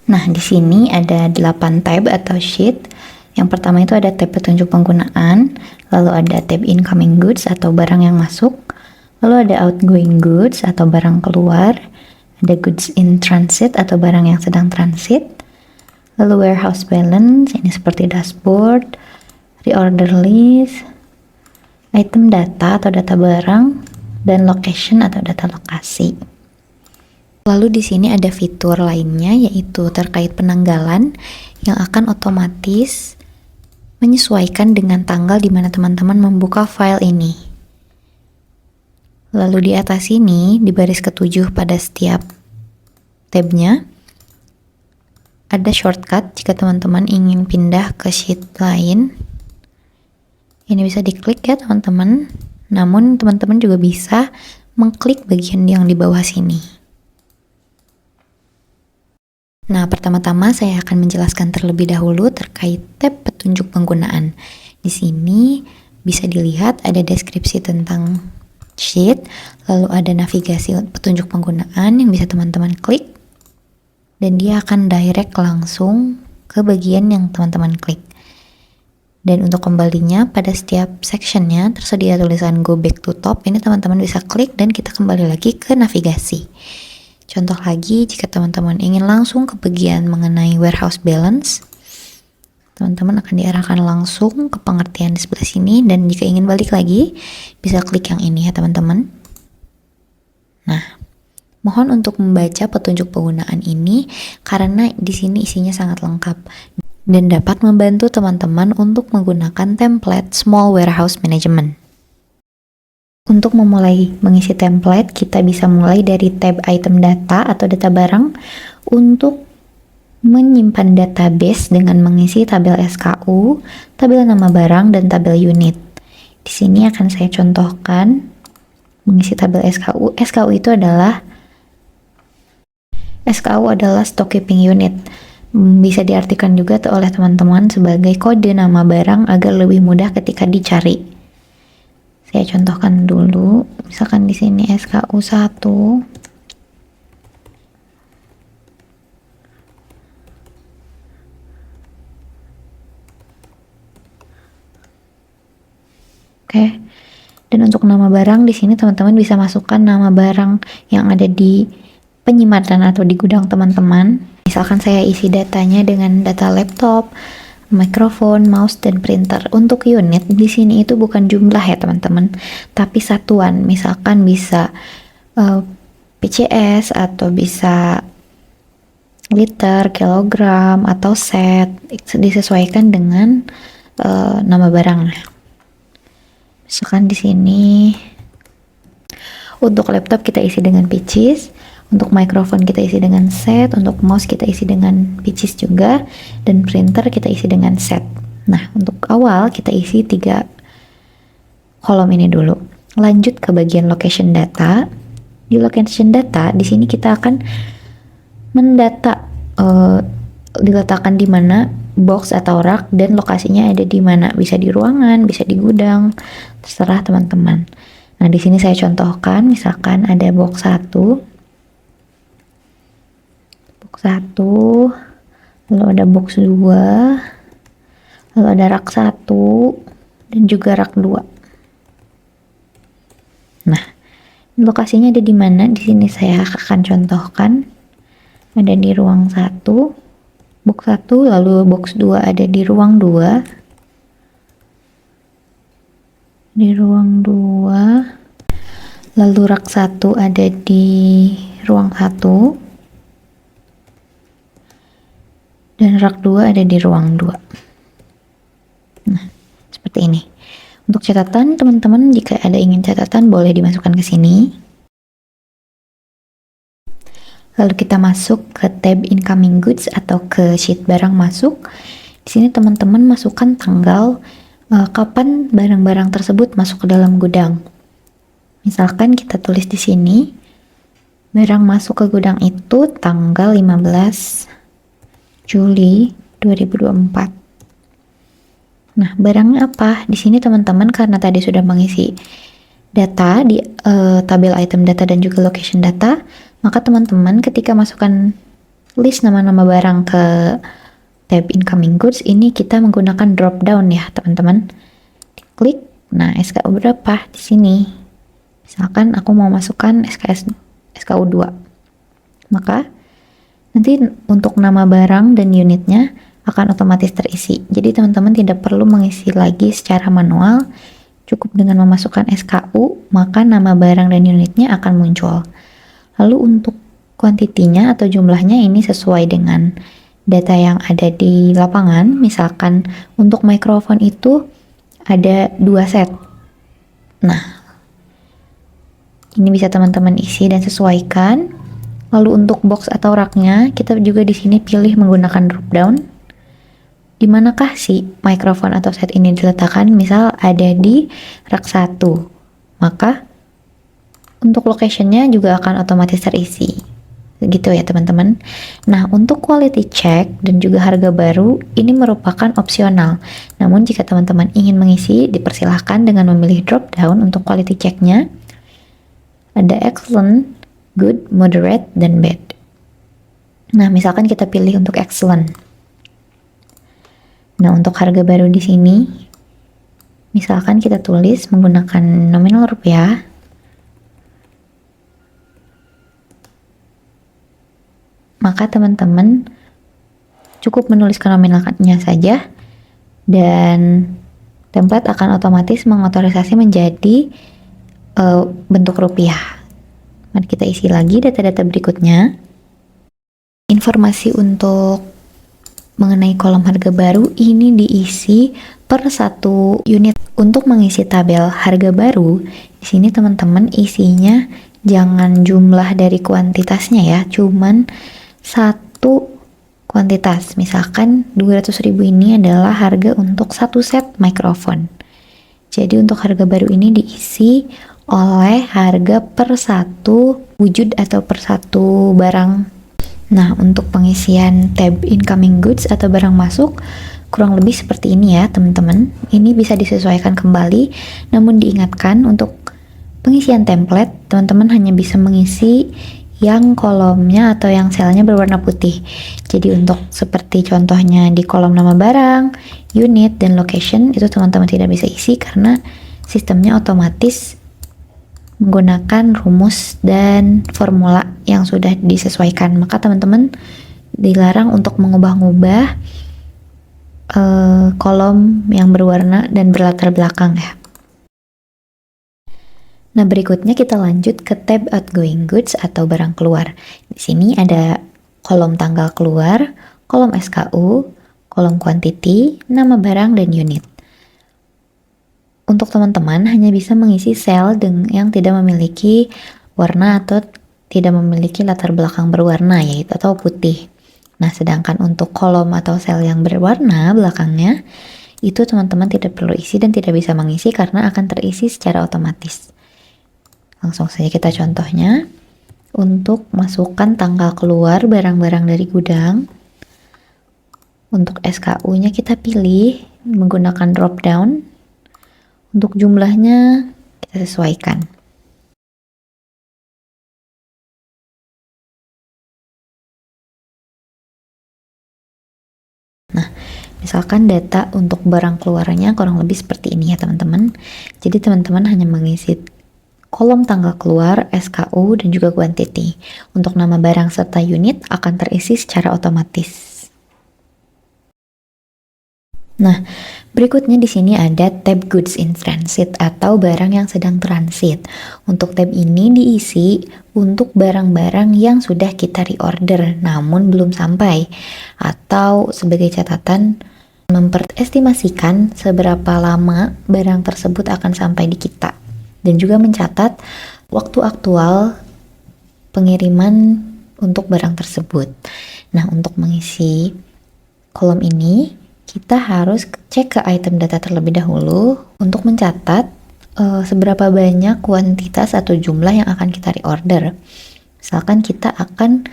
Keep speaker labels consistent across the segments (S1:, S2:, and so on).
S1: Nah, di sini ada 8 tab atau sheet. Yang pertama itu ada tab petunjuk penggunaan, lalu ada tab incoming goods atau barang yang masuk, lalu ada outgoing goods atau barang keluar, ada goods in transit atau barang yang sedang transit, lalu warehouse balance, ini seperti dashboard, reorder list, item data atau data barang, dan location atau data lokasi. Lalu di sini ada fitur lainnya yaitu terkait penanggalan yang akan otomatis menyesuaikan dengan tanggal di mana teman-teman membuka file ini. Lalu di atas ini di baris ke-7 pada setiap tabnya ada shortcut jika teman-teman ingin pindah ke sheet lain. Ini bisa diklik ya teman-teman. Namun teman-teman juga bisa mengklik bagian yang di bawah sini. Nah, pertama-tama saya akan menjelaskan terlebih dahulu terkait tab petunjuk penggunaan. Di sini bisa dilihat ada deskripsi tentang sheet, lalu ada navigasi petunjuk penggunaan yang bisa teman-teman klik, dan dia akan direct langsung ke bagian yang teman-teman klik. Dan untuk kembalinya pada setiap sectionnya tersedia tulisan go back to top. Ini teman-teman bisa klik dan kita kembali lagi ke navigasi. Contoh lagi, jika teman-teman ingin langsung ke bagian mengenai warehouse balance, teman-teman akan diarahkan langsung ke pengertian di sebelah sini, dan jika ingin balik lagi, bisa klik yang ini ya teman-teman. Nah, mohon untuk membaca petunjuk penggunaan ini karena di sini isinya sangat lengkap dan dapat membantu teman-teman untuk menggunakan template Small Warehouse Management. Untuk memulai mengisi template, kita bisa mulai dari tab item data atau data barang untuk menyimpan database dengan mengisi tabel SKU, tabel nama barang, dan tabel unit. Di sini akan saya contohkan mengisi tabel SKU. SKU adalah stock keeping unit. Bisa diartikan juga oleh teman-teman sebagai kode nama barang agar lebih mudah ketika dicari. Saya contohkan dulu, misalkan di sini SKU 1. Oke. Dan untuk nama barang di sini teman-teman bisa masukkan nama barang yang ada di penyimpanan atau di gudang teman-teman. Misalkan saya isi datanya dengan data laptop, mikrofon, mouse, dan printer. Untuk unit di sini itu bukan jumlah ya teman-teman, tapi satuan. Misalkan bisa PCS atau bisa liter, kilogram, atau set. Disesuaikan dengan nama barangnya. Misalkan di sini untuk laptop kita isi dengan pieces. Untuk mikrofon kita isi dengan set, untuk mouse kita isi dengan pieces juga, dan printer kita isi dengan set. Nah, untuk awal kita isi 3 kolom ini dulu. Lanjut ke bagian location data. Di location data, di sini kita akan mendata diletakkan di mana box atau rak dan lokasinya ada di mana. Bisa di ruangan, bisa di gudang, terserah teman-teman. Nah, di sini saya contohkan, misalkan ada box 1, lalu ada box 2, lalu ada rak 1, dan juga rak 2. Nah, lokasinya ada di mana? Di sini saya akan contohkan. Ada di ruang 1, box 1, lalu box 2 ada di ruang 2. Di ruang 2. Lalu rak 1 ada di ruang 1. Dan rak 2 ada di ruang 2. Nah, seperti ini. Untuk catatan, teman-teman jika ada ingin catatan boleh dimasukkan ke sini. Lalu kita masuk ke tab incoming goods atau ke sheet barang masuk. Di sini teman-teman masukkan tanggal kapan barang-barang tersebut masuk ke dalam gudang. Misalkan kita tulis di sini, barang masuk ke gudang itu tanggal 15 Juli 2024. Nah, barangnya apa? Di sini teman-teman karena tadi sudah mengisi data di tabel item data dan juga location data, maka teman-teman ketika masukkan list nama-nama barang ke tab incoming goods, ini kita menggunakan drop down ya teman-teman. Klik, nah SKU berapa di sini. Misalkan aku mau masukkan SKU 2. Maka nanti untuk nama barang dan unitnya akan otomatis terisi. Jadi teman-teman tidak perlu mengisi lagi secara manual. Cukup dengan memasukkan SKU, maka nama barang dan unitnya akan muncul. Lalu untuk kuantitinya atau jumlahnya ini sesuai dengan data yang ada di lapangan. Misalkan untuk mikrofon itu ada 2 set. Nah, ini bisa teman-teman isi dan sesuaikan. Lalu untuk box atau raknya, kita juga di sini pilih menggunakan drop down. Di manakah si mikrofon atau set ini diletakkan? Misal ada di rak 1, maka untuk locationnya juga akan otomatis terisi. Gitu ya teman-teman. Nah, untuk quality check dan juga harga baru ini merupakan opsional. Namun jika teman-teman ingin mengisi, dipersilahkan dengan memilih drop down. Untuk quality checknya ada excellent, good, moderate, dan bad. Nah, misalkan kita pilih untuk excellent. Nah, untuk harga baru di sini, misalkan kita tulis menggunakan nominal rupiah, maka teman-teman cukup menuliskan nominalnya saja dan template akan otomatis mengotorisasi menjadi bentuk rupiah. Mari kita isi lagi data-data berikutnya. Informasi untuk mengenai kolom harga baru ini diisi per 1 unit. Untuk mengisi tabel harga baru, di sini teman-teman isinya jangan jumlah dari kuantitasnya ya, cuman 1 kuantitas. Misalkan 200.000 ini adalah harga untuk 1 set mikrofon. Jadi untuk harga baru ini diisi oleh harga per 1 wujud atau per 1 barang. Nah, untuk pengisian tab incoming goods atau barang masuk kurang lebih seperti ini ya teman-teman. Ini bisa disesuaikan kembali, namun diingatkan untuk pengisian template teman-teman hanya bisa mengisi yang kolomnya atau yang selnya berwarna putih. Jadi untuk seperti contohnya di kolom nama barang, unit, dan location itu teman-teman tidak bisa isi karena sistemnya otomatis menggunakan rumus dan formula yang sudah disesuaikan. Maka teman-teman dilarang untuk mengubah-ubah kolom yang berwarna dan berlatar belakang ya. Nah, berikutnya kita lanjut ke tab outgoing goods atau barang keluar. Di sini ada kolom tanggal keluar, kolom SKU, kolom quantity, nama barang, dan unit. Untuk teman-teman hanya bisa mengisi sel yang tidak memiliki warna atau tidak memiliki latar belakang berwarna yaitu atau putih. Nah, sedangkan untuk kolom atau sel yang berwarna belakangnya itu teman-teman tidak perlu isi dan tidak bisa mengisi karena akan terisi secara otomatis. Langsung saja kita contohnya. Untuk masukkan tanggal keluar barang-barang dari gudang, untuk SKU-nya kita pilih menggunakan drop down. Untuk jumlahnya kita sesuaikan. Nah, misalkan data untuk barang keluarnya kurang lebih seperti ini ya teman-teman. Jadi teman-teman hanya mengisi kolom tanggal keluar, SKU, dan juga quantity. Untuk nama barang serta unit akan terisi secara otomatis. Nah, berikutnya di sini ada tab goods in transit atau barang yang sedang transit. Untuk tab ini diisi untuk barang-barang yang sudah kita reorder namun belum sampai, atau sebagai catatan memperestimasikan seberapa lama barang tersebut akan sampai di kita dan juga mencatat waktu aktual pengiriman untuk barang tersebut. Nah, untuk mengisi kolom ini kita harus cek ke item data terlebih dahulu untuk mencatat seberapa banyak kuantitas atau jumlah yang akan kita reorder. Misalkan kita akan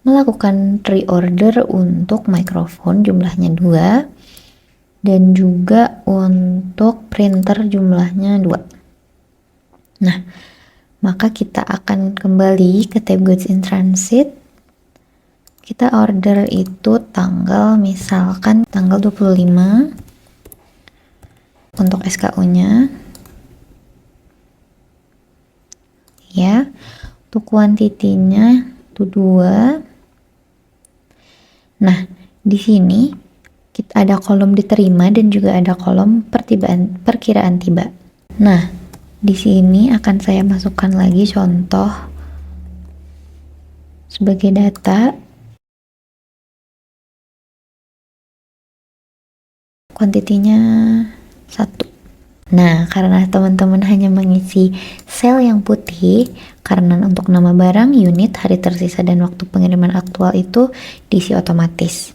S1: melakukan reorder untuk mikrofon jumlahnya 2 dan juga untuk printer jumlahnya 2. Nah, maka kita akan kembali ke tab goods in transit. kita order itu tanggal misalkan tanggal 25 untuk SKU-nya. Ya, untuk kuantitinya itu 2. Nah, di sini kita ada kolom diterima dan juga ada kolom perkiraan tiba. Nah, di sini akan saya masukkan lagi contoh sebagai data. Kuantitinya 1. Nah, karena teman-teman hanya mengisi sel yang putih, karena untuk nama barang, unit, hari tersisa, dan waktu pengiriman aktual itu diisi otomatis.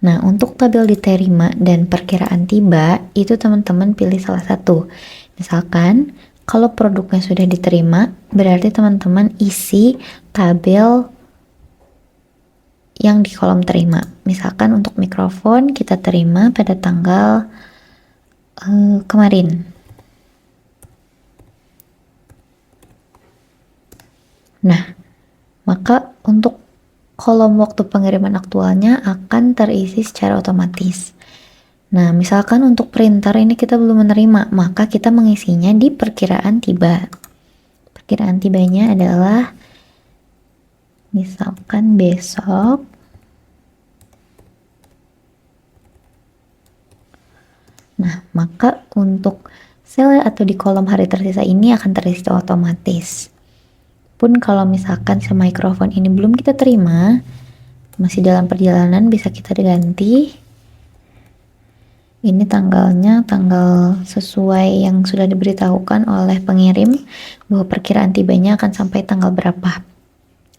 S1: Nah, untuk tabel diterima dan perkiraan tiba, itu teman-teman pilih salah satu. Misalkan, kalau produknya sudah diterima, berarti teman-teman isi tabel yang di kolom terima. Misalkan untuk mikrofon, kita terima pada tanggal kemarin. Nah, maka untuk kolom waktu pengiriman aktualnya akan terisi secara otomatis. Nah, misalkan untuk printer ini kita belum menerima, maka kita mengisinya di perkiraan tiba. Perkiraan tibanya adalah misalkan besok. Nah, maka untuk sel atau di kolom hari tersisa ini akan terisi otomatis. Pun kalau misalkan mikrofon ini belum kita terima, masih dalam perjalanan, bisa kita ganti. Ini tanggalnya, tanggal sesuai yang sudah diberitahukan oleh pengirim bahwa perkiraan tibanya akan sampai tanggal berapa.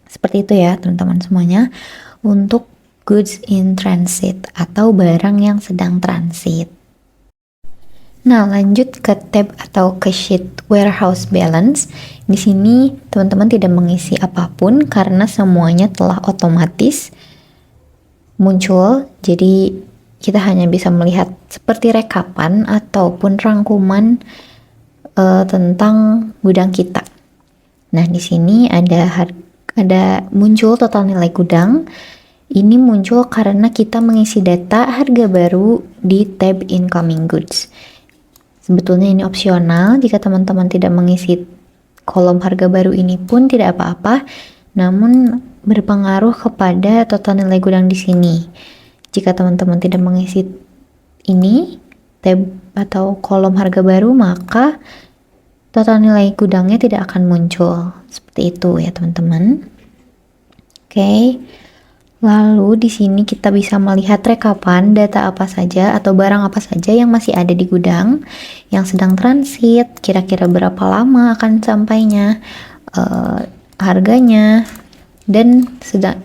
S1: Seperti itu ya teman-teman semuanya untuk goods in transit atau barang yang sedang transit. Nah, lanjut ke tab atau ke sheet warehouse balance. Di sini teman-teman tidak mengisi apapun karena semuanya telah otomatis muncul. Jadi kita hanya bisa melihat seperti rekapan ataupun rangkuman tentang gudang kita. Nah, di sini ada muncul total nilai gudang. Ini muncul karena kita mengisi data harga baru di tab incoming goods. Sebetulnya ini opsional, jika teman-teman tidak mengisi kolom harga baru ini pun tidak apa-apa, namun berpengaruh kepada total nilai gudang di sini. Jika teman-teman tidak mengisi ini, tab atau kolom harga baru, maka total nilai gudangnya tidak akan muncul. Seperti itu ya teman-teman. Oke. Lalu di sini kita bisa melihat rekapan data apa saja atau barang apa saja yang masih ada di gudang, yang sedang transit, kira-kira berapa lama akan sampainya, harganya, dan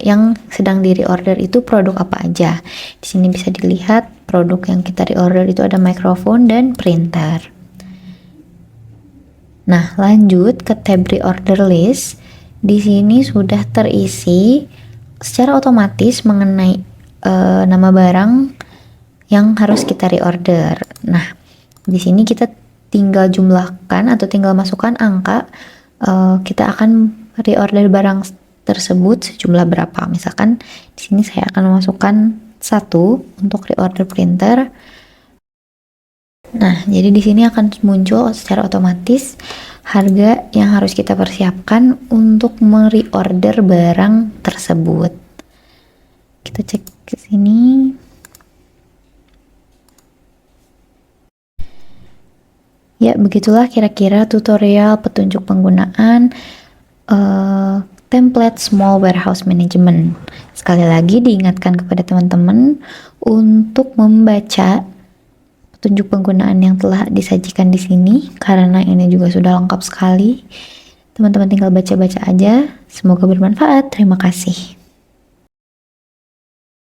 S1: yang sedang di reorder itu produk apa aja. Di sini bisa dilihat produk yang kita reorder itu ada mikrofon dan printer. Nah, lanjut ke tab reorder list. Di sini sudah terisi secara otomatis mengenai nama barang yang harus kita reorder. Nah, di sini kita tinggal jumlahkan atau tinggal masukkan angka kita akan reorder barang tersebut sejumlah berapa. Misalkan di sini saya akan memasukkan 1 untuk reorder printer. Nah, jadi di sini akan muncul secara otomatis harga yang harus kita persiapkan untuk mereorder barang tersebut. Kita cek ke sini. Ya, begitulah kira-kira tutorial petunjuk penggunaan template Small Warehouse Management. Sekali lagi diingatkan kepada teman-teman untuk membaca petunjuk penggunaan yang telah disajikan di sini karena ini juga sudah lengkap sekali. Teman-teman tinggal baca-baca aja. Semoga bermanfaat. Terima kasih.